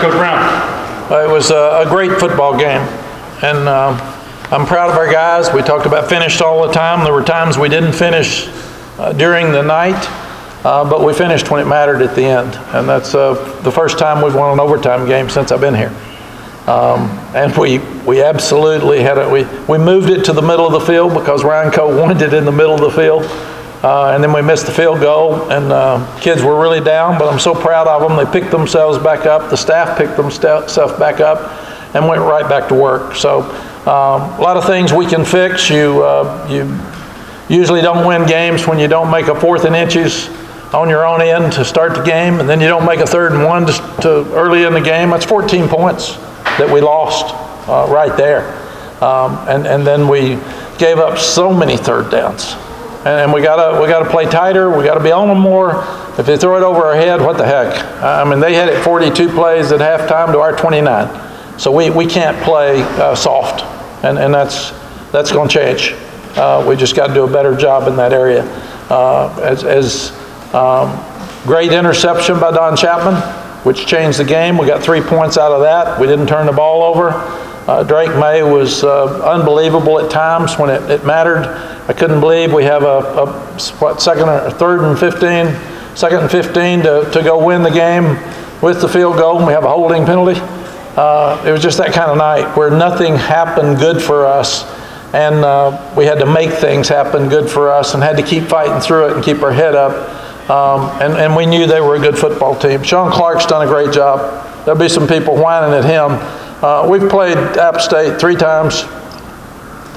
Coach Brown. It was a great football game, and I'm proud of our guys. We talked about finished all the time. There were times we didn't finish during the night, but we finished when it mattered at the end, and that's the first time we've won an overtime game since I've been here. And we absolutely had it. We moved it to the middle of the field because Ryan Coe wanted it in the middle of the field. And then we missed the field goal, and kids were really down, but I'm so proud of them. They picked themselves back up. The staff picked themselves back up and went right back to work. So a lot of things we can fix. You usually don't win games when you don't make a 4th and inches on your own end to start the game, and then you don't make a 3rd and 1 to early in the game. That's 14 points that we lost right there. And then we gave up so many 3rd downs. And we gotta play tighter. We gotta be on them more. If they throw it over our head, what the heck? I mean, they had it 42 plays at halftime to our 29. So we can't play soft, and that's going to change. We just got to do a better job in that area. Great interception by Don Chapman, which changed the game. We got 3 points out of that. We didn't turn the ball over. Drake May was unbelievable at times when it mattered. I couldn't believe we have second and 15 to go win the game with the field goal, and we have a holding penalty. It was just that kind of night where nothing happened good for us, and we had to make things happen good for us and had to keep fighting through it and keep our head up. And we knew they were a good football team. Sean Clark's done a great job. There'll be some people whining at him. We've played App State 3 times.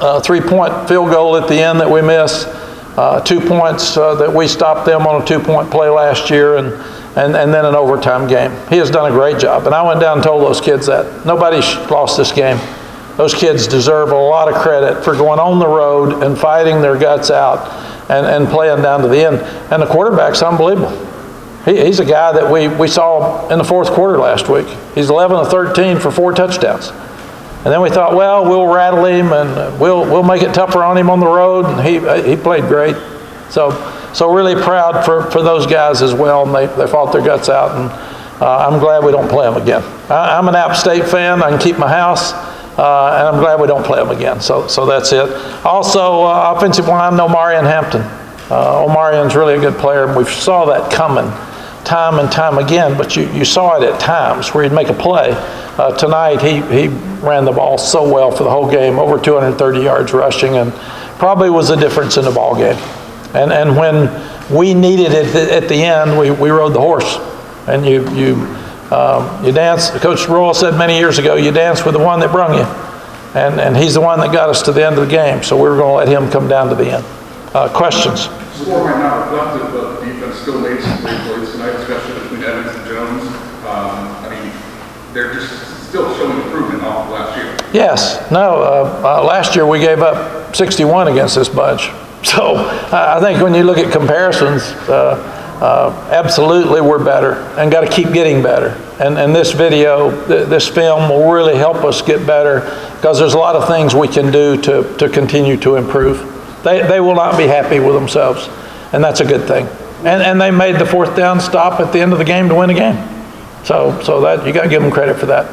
3-point field goal at the end that we missed. 2 points that we stopped them on a 2-point play last year, and then an overtime game. He has done a great job. And I went down and told those kids that. Nobody lost this game. Those kids deserve a lot of credit for going on the road and fighting their guts out and playing down to the end. And the quarterback's unbelievable. He's a guy that we saw in the 4th quarter last week. He's 11 of 13 for 4 touchdowns. And then we thought, well, we'll rattle him and we'll make it tougher on him on the road, and he played great. So really proud for those guys as well, and they fought their guts out, and I'm glad we don't play them again. I'm an App State fan. I can keep my house, and I'm glad we don't play them again. So that's it. Also, offensive line, Omarion Hampton. Omarion's really a good player, and we saw that coming time and time again, but you saw it at times where he'd make a play. Tonight, he ran the ball so well for the whole game, over 230 yards rushing, and probably was the difference in the ball game. And when we needed it at the end, we rode the horse. And you dance. Coach Royal said many years ago, you dance with the one that brung you. And he's the one that got us to the end of the game, so we were going to let him come down to the end. Questions? Score might not reflective, but the defense still made some great plays tonight, especially between Evans and Jones. They're just still showing improvement off of last year. Yes. No, last year we gave up 61 against this bunch. So I think when you look at comparisons, absolutely we're better and got to keep getting better. And this video, this film will really help us get better because there's a lot of things we can do to continue to improve. They will not be happy with themselves, and that's a good thing. And they made the 4th down stop at the end of the game to win the game. So that you got to give them credit for that.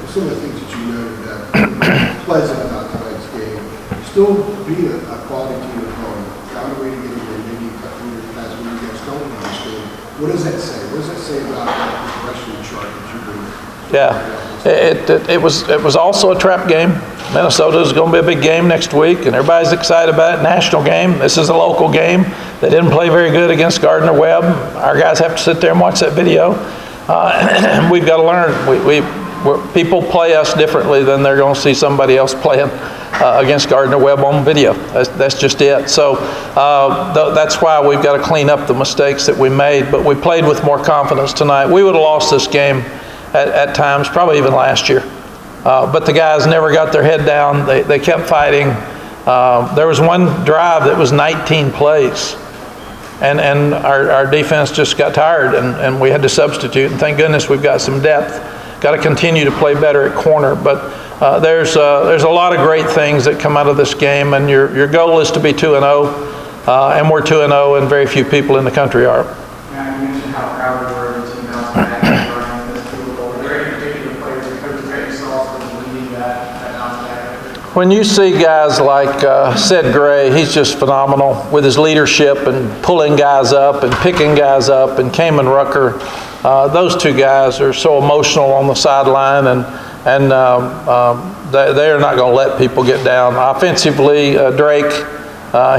Some of the things that you noted that pleasant about tonight's game, still being a quality team at home, found a way to get in there, maybe a couple of pass when you guys don't understand. What does that say? What does that say about that progression chart that you bring? Yeah, it was also a trap game. Minnesota is going to be a big game next week, and everybody's excited about it. National game. This is a local game. They didn't play very good against Gardner-Webb. Our guys have to sit there and watch that video. We've got to learn. People play us differently than they're going to see somebody else playing against Gardner-Webb on video. That's just it. So that's why we've got to clean up the mistakes that we made. But we played with more confidence tonight. We would have lost this game at times, probably even last year. But the guys never got their head down. They kept fighting. There was one drive that was 19 plays. And our defense just got tired, and we had to substitute. And thank goodness we've got some depth. Got to continue to play better at corner. But there's a lot of great things that come out of this game. And your goal is to be 2-0. And we're 2-0, and very few people in the country are. Mack, you mentioned how proud we were of the team bouncing back and running this field goal. When you see guys like Sid Gray, he's just phenomenal with his leadership and pulling guys up and picking guys up, and Kamen Rucker. Those two guys are so emotional on the sideline, and they are not going to let people get down. Offensively, Drake,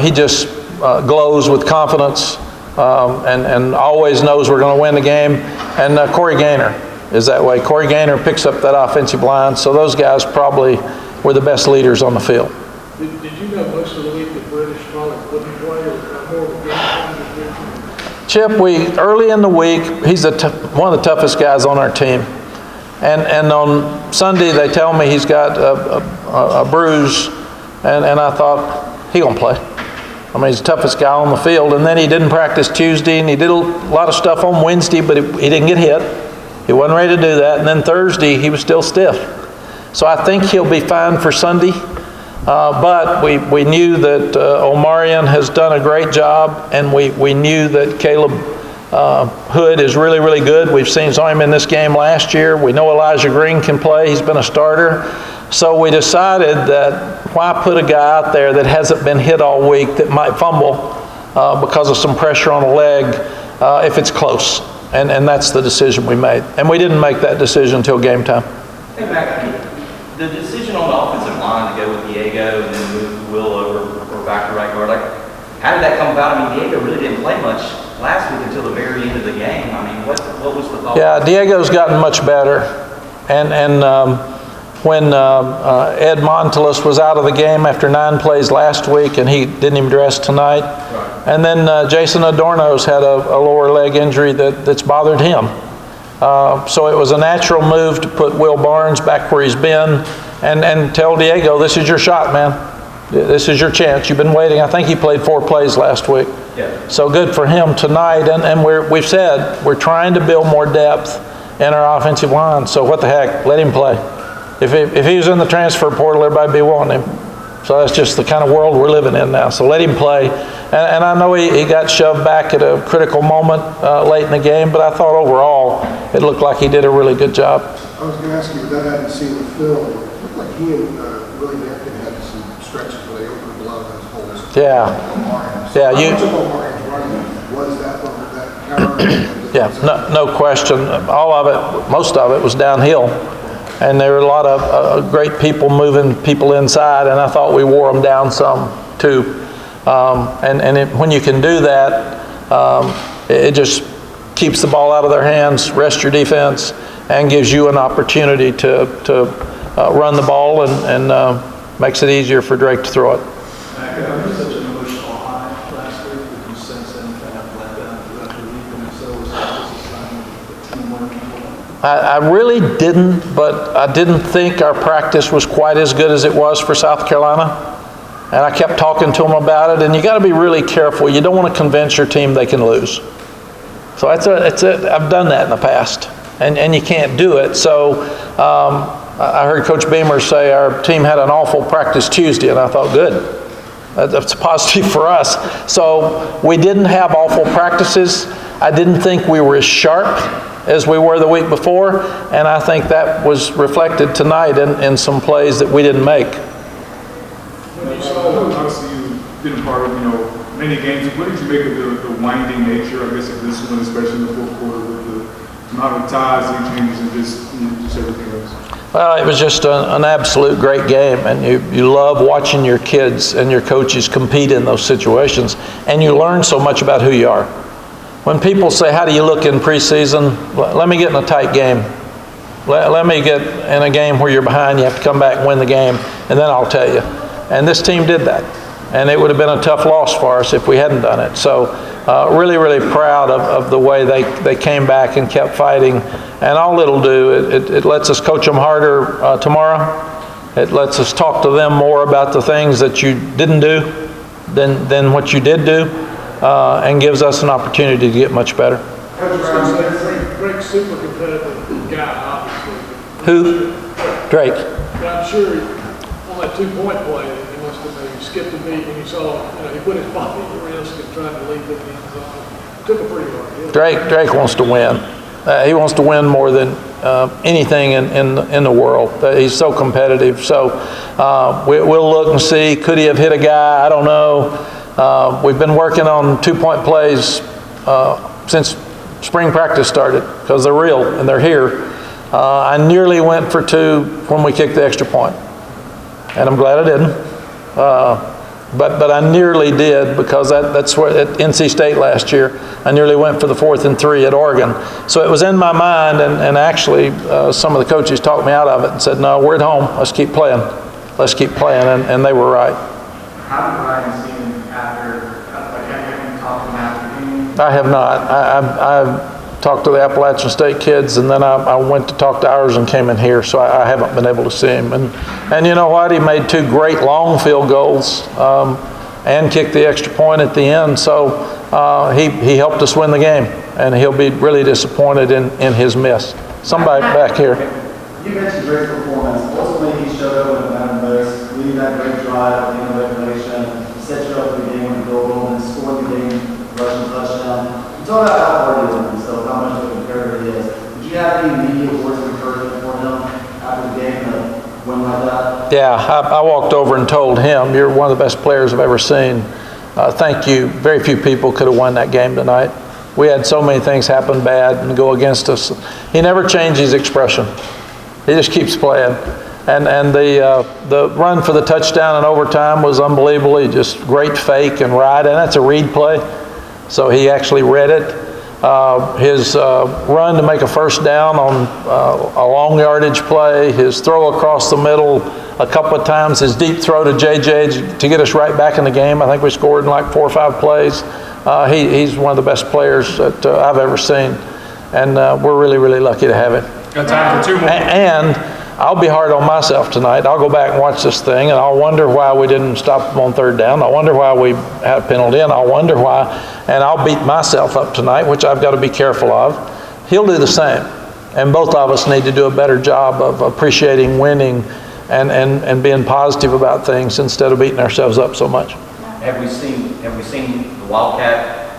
he just glows with confidence and always knows we're going to win the game. And Corey Gaynor is that way. Corey Gaynor picks up that offensive line, so those guys probably were the best leaders on the field. Did you know most of the week that British probably wouldn't play, or more of a game time decision? Chip, early in the week, he's one of the toughest guys on our team. And on Sunday, they tell me he's got a bruise, and I thought, he gonna play. I mean, he's the toughest guy on the field. And then he didn't practice Tuesday, and he did a lot of stuff on Wednesday, but he didn't get hit. He wasn't ready to do that. And then Thursday, he was still stiff. So I think he'll be fine for Sunday. But we knew that Omarion has done a great job, and we knew that Caleb Hood is really, really good. We've saw him in this game last year. We know Elijah Green can play. He's been a starter. So we decided that why put a guy out there that hasn't been hit all week that might fumble because of some pressure on the leg if it's close. And that's the decision we made. And we didn't make that decision until game time. Hey, Mack, the decision on the offensive line to go with Diego and then move Will over or back to right guard, how did that come about? I mean, Diego really didn't play much last week until the very end of the game. I mean, what was the thought? Yeah, Diego's gotten much better. And when Ed Montelis was out of the game after 9 plays last week, and he didn't even dress tonight. Right. And then Jason Adorno's had a lower leg injury that's bothered him. So it was a natural move to put Will Barnes back where he's been and tell Diego, this is your shot, man. This is your chance. You've been waiting. I think he played 4 plays last week. Yeah. So good for him tonight. And we've said we're trying to build more depth in our offensive line. So what the heck, let him play. If he was in the transfer portal, everybody'd be wanting him. So that's just the kind of world we're living in now. So let him play. And I know he got shoved back at a critical moment late in the game, but I thought overall it looked like he did a really good job. I was going to ask you, without having seen the film, it looked like he and Willie Napkin had some stretches where they opened a lot of those holes. Yeah. How much of Omarion's running was that counter? Yeah, no question. All of it, most of it was downhill. And there were a lot of great people moving people inside, and I thought we wore them down some too. When you can do that, it just keeps the ball out of their hands, rests your defense, and gives you an opportunity to run the ball and makes it easier for Drake to throw it. Mack, it was such an emotional high last week. Did you sense any kind of letdown throughout the week? And if so, was that just a sign of the teamwork? I really didn't, but I didn't think our practice was quite as good as it was for South Carolina. And I kept talking to them about it, and you got to be really careful. You don't want to convince your team they can lose. So I've done that in the past, and you can't do it. So I heard Coach Beamer say our team had an awful practice Tuesday, and I thought, good. That's positive for us. So we didn't have awful practices. I didn't think we were as sharp as we were the week before, and I think that was reflected tonight in some plays that we didn't make. Obviously, you've been a part of, many games. What did you make of the winding nature, I guess, of this one, especially in the fourth quarter with the amount of ties and changes and just everything else? Well, it was just an absolute great game, and you love watching your kids and your coaches compete in those situations, and you learn so much about who you are. When people say, how do you look in preseason? Let me get in a tight game. Let me get in a game where you're behind, you have to come back and win the game, and then I'll tell you. And this team did that. And it would have been a tough loss for us if we hadn't done it. So really, really proud of the way they came back and kept fighting. And all it'll do, it lets us coach them harder tomorrow. It lets us talk to them more about the things that you didn't do than what you did do. And gives us an opportunity to get much better. Drake's super competitive guy, obviously. Who? Drake. But I'm sure on that 2-point play, he must have maybe skipped a beat when he saw, he put his body at risk and tried to lead the end zone. Took a pretty hard hit. Drake wants to win. He wants to win more than anything in the world. He's so competitive. So we'll look and see. Could he have hit a guy? I don't know. We've been working on 2-point plays since spring practice started because they're real and they're here. I nearly went for 2 when we kicked the extra point, and I'm glad I didn't. But I nearly did because that's where at NC State last year, I nearly went for the 4th and 3 at Oregon. So it was in my mind, and actually some of the coaches talked me out of it and said, no, we're at home. Let's keep playing. Let's keep playing, and they were right. How did Ryan see him after, have you talked to him after the game? I have not. I've talked to the Appalachian State kids, and then I went to talk to ours and came in here, so I haven't been able to see him. And you know what? He made 2 great long field goals and kicked the extra point at the end, so he helped us win the game, and he'll be really disappointed in his miss. Somebody back here. You mentioned great performance. Ultimately, he showed up when it mattered most, leading that great drive at the end of regulation, set you up for the game with a field goal, and scored the game, rushing touchdown. You talked about how hard he is, so how much of a comparator he is. Did you have any immediate words of encouragement for him after the game to win like that? Yeah, I walked over and told him, you're one of the best players I've ever seen. Thank you. Very few people could have won that game tonight. We had so many things happen bad and go against us. He never changed his expression. He just keeps playing. And the run for the touchdown in overtime was unbelievable. He just great fake and ride, and that's a read play. So he actually read it. His run to make a first down on a long yardage play, his throw across the middle a couple of times, his deep throw to JJ to get us right back in the game. I think we scored in like 4 or 5 plays. He's one of the best players that I've ever seen, and we're really, really lucky to have him. Got time for 2 more. And I'll be hard on myself tonight. I'll go back and watch this thing, and I'll wonder why we didn't stop them on 3rd down. I'll wonder why we had a penalty, and I'll wonder why. And I'll beat myself up tonight, which I've got to be careful of. He'll do the same. And both of us need to do a better job of appreciating winning and being positive about things instead of beating ourselves up so much. Have we seen the Wildcat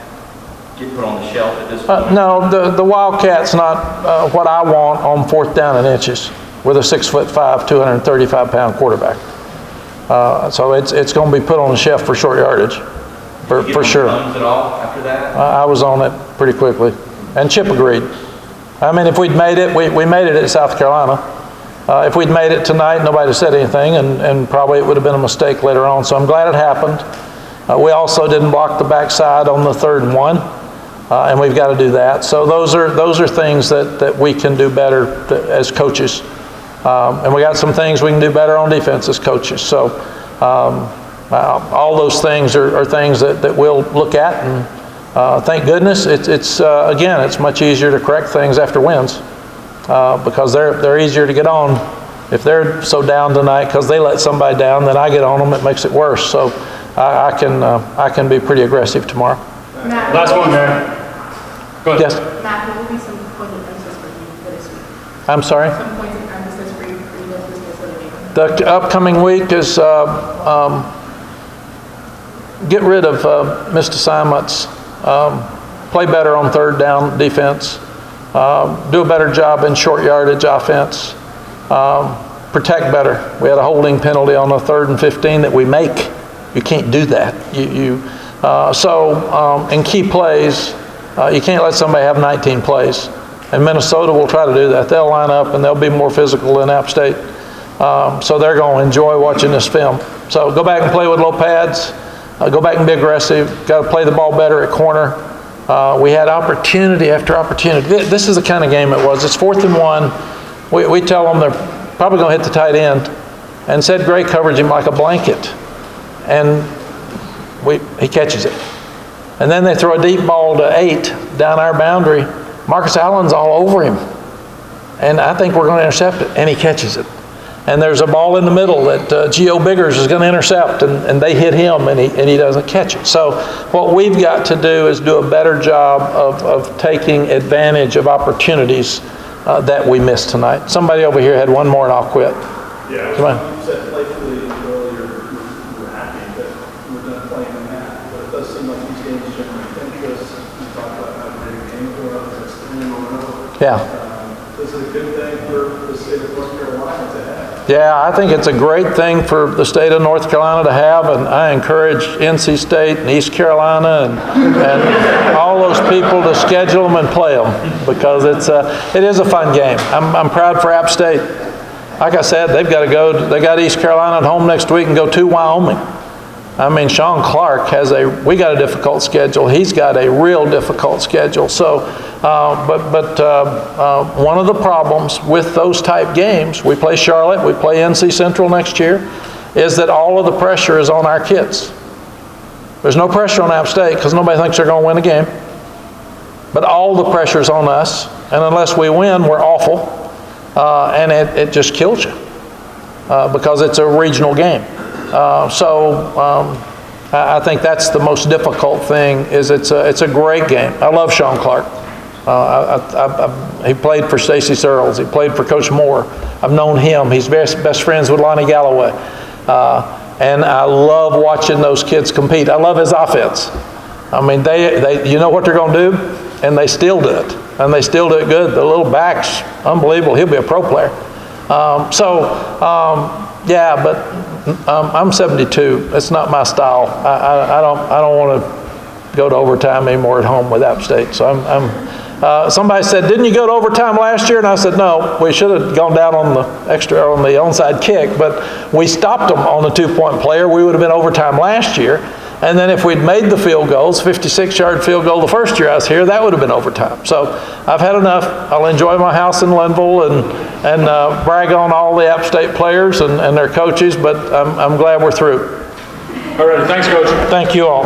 get put on the shelf at this point? No, the Wildcat's not what I want on 4th down and inches with a 6'5", 235-pound quarterback. So it's going to be put on the shelf for short yardage, for sure. At all after that? I was on it pretty quickly, and Chip agreed. I mean, if we'd made it, we made it at South Carolina. If we'd made it tonight, nobody would have said anything, and probably it would have been a mistake later on. So I'm glad it happened. We also didn't block the backside on the 3rd and 1, and we've got to do that. So those are things that we can do better as coaches. And we got some things we can do better on defense as coaches. So all those things are things that we'll look at, and thank goodness it's again, it's much easier to correct things after wins because they're easier to get on. If they're so down tonight because they let somebody down, then I get on them, it makes it worse. So I can be pretty aggressive tomorrow. Matt, Last one, man. Go ahead. Yes, Matt, what will be some points of emphasis for you for this week? I'm sorry. Some points of emphasis for you this week. The upcoming week is get rid of missed assignments, play better on 3rd down defense, do a better job in short yardage offense, protect better. We had a holding penalty on a 3rd and 15 that we make. You can't do that. So in key plays, you can't let somebody have 19 plays. And Minnesota will try to do that. They'll line up and they'll be more physical than App State. So they're going to enjoy watching this film. So go back and play with low pads. Go back and be aggressive. Got to play the ball better at corner. We had opportunity after opportunity. This is the kind of game it was. It's 4th and 1. We tell them they're probably going to hit the tight end. And said Gray covers him like a blanket. And he catches it. And then they throw a deep ball to 8 down our boundary. Marcus Allen's all over him. And I think we're going to intercept it. And he catches it. And there's a ball in the middle that Geo Biggers is going to intercept, and they hit him, and he doesn't catch it. So what we've got to do is do a better job of taking advantage of opportunities that we missed tonight. Somebody over here had one more, and I'll quit. Yeah. Come on. You said playfully earlier you were happy that we're going to play in that, but it does seem like these games generate interest. You talked about how great a game for us. It's 3 in a row. Yeah. This is a good thing for the state of North Carolina to have. Yeah, I think it's a great thing for the state of North Carolina to have, and I encourage NC State and East Carolina and all those people to schedule them and play them, because it is a fun game. I'm proud for App State. Like I said, they got East Carolina at home next week and go to Wyoming. I mean, Sean Clark we got a difficult schedule. He's got a real difficult schedule. So, one of the problems with those type games, we play Charlotte, we play NC Central next year, is that all of the pressure is on our kids. There's no pressure on App State because nobody thinks they're going to win a game. But all the pressure is on us, and unless we win, we're awful, and it just kills you because it's a regional game. I think that's the most difficult thing. Is it's a great game. I love Sean Clark. He played for Stacey Searles. He played for Coach Moore. I've known him. He's best friends with Lonnie Galloway, and I love watching those kids compete. I love his offense. I mean, they you know what they're going to do, and they still do it, and they still do it good. The little back's unbelievable. He'll be a pro player. Yeah, but. I'm 72. It's not my style. I don't want to go to overtime anymore at home with App State. So somebody said, "Didn't you go to overtime last year?" And I said, "No, we should have gone down on the onside kick, but we stopped them on the 2-point player. We would have been overtime last year. And then if we'd made the field goals, 56-yard field goal the first year I was here, that would have been overtime." So I've had enough. I'll enjoy my house in Linville and brag on all the App State players and their coaches, but I'm glad we're through. All right, thanks, Coach. Thank you all.